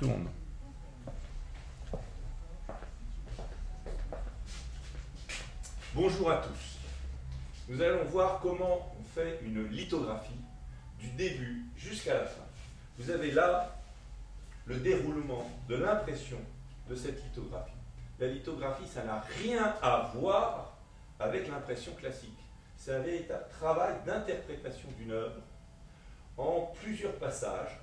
tourne. Bonjour à tous. Nous allons voir comment on fait une lithographie du début jusqu'à la fin. Vous avez là le déroulement de l'impression de cette lithographie. La lithographie, ça n'a rien à voir avec l'impression classique. C'est un véritable travail d'interprétation d'une œuvre en plusieurs passages,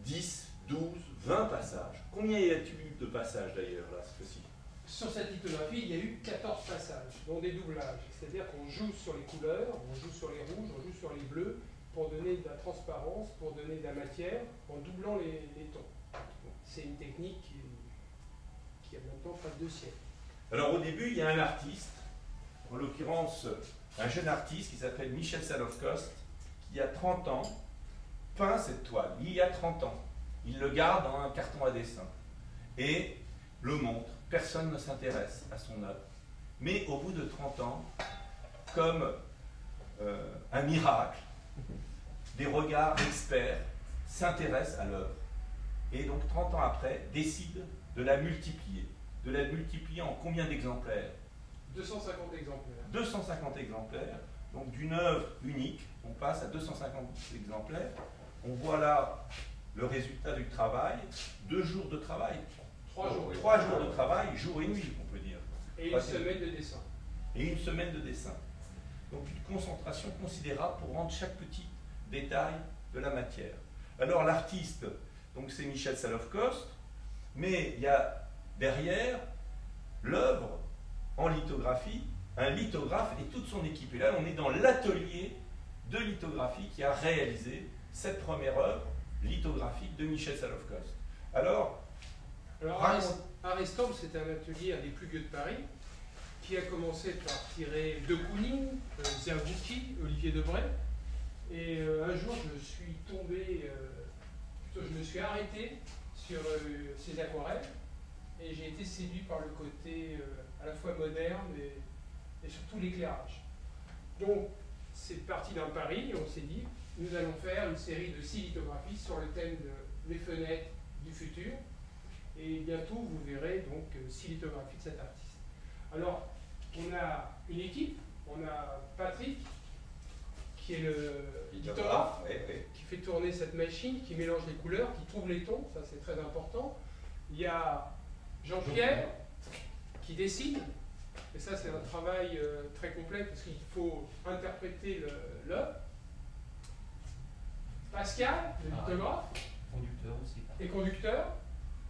10, 12, 20 passages. Combien y a-t-il de passages d'ailleurs là, cette fois-ci? Sur cette lithographie, il y a eu 14 passages, dont des doublages. C'est-à-dire qu'on joue sur les couleurs, on joue sur les rouges, on joue sur les bleus, pour donner de la transparence, pour donner de la matière, en doublant les tons. C'est une technique qui a maintenant près de 2 siècles. Alors au début, il y a un artiste, en l'occurrence un jeune artiste qui s'appelle Michel Salov-Kost, qui a 30 ans, peint cette toile, il y a 30 ans. Il le garde dans un carton à dessin et le montre. Personne ne s'intéresse à son œuvre. Mais au bout de 30 ans, comme un miracle, des regards experts s'intéressent à l'œuvre. Et donc 30 ans après, décident de la multiplier. De la multiplier en combien d'exemplaires? 250 exemplaires. 250 exemplaires. Donc d'une œuvre unique, on passe à 250 exemplaires. On voit là le résultat du travail. 2 jours de travail. 3 jours. 3 jours de travail, jour et nuit, on peut dire. Et une semaine de dessin. Et une semaine de dessin. Donc une concentration considérable pour rendre chaque petit détail de la matière. Alors l'artiste, donc c'est Michel Salov-Kost, mais il y a derrière l'œuvre en lithographie, un lithographe et toute son équipe. Et là, on est dans l'atelier de lithographie qui a réalisé cette première œuvre lithographique de Michel Salov-Kost. Alors Aristomble, c'était un atelier, un des plus vieux de Paris, qui a commencé par tirer de Kooning, Zerbuki, Olivier Debray. Et un jour, je suis tombé, plutôt je me suis arrêté sur ces aquarelles et j'ai été séduit par le côté à la fois moderne et surtout l'éclairage. Donc, c'est parti d'un pari et on s'est dit, nous allons faire une série de 6 lithographies sur le thème des fenêtres du futur. Et bientôt, vous verrez donc 6 lithographies de cet artiste. Alors, on a une équipe, on a Patrick, qui est le lithographe, qui fait tourner cette machine, qui mélange les couleurs, qui trouve les tons, ça c'est très important. Il y a Jean-Pierre, qui dessine, et ça c'est un travail très complet, parce qu'il faut interpréter l'œuvre. Pascal, le lithographe, conducteur aussi. et conducteur.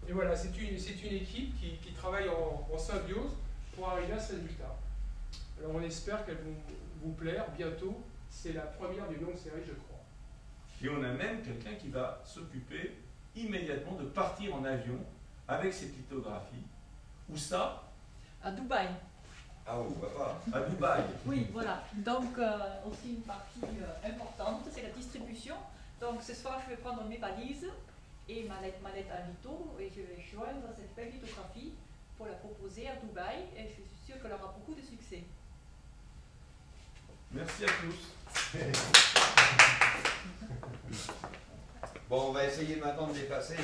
Et voilà, c'est une équipe qui travaille en symbiose pour arriver à ce résultat. Alors on espère qu'elle va vous plaire bientôt. C'est la première d'une longue série, je crois. Et on a même quelqu'un qui va s'occuper immédiatement de partir en avion avec cette lithographie. Où ça? À Dubaï. Ah, on voit pas. À Dubaï. Oui, voilà. Donc, aussi une partie importante, c'est la distribution. Donc, ce soir, je vais prendre mes valises et ma lettre à litho et je vais joindre cette belle lithographie pour la proposer à Dubaï et je suis sûre qu'elle aura beaucoup de succès. Merci à tous. Bon, on va essayer maintenant de dépasser.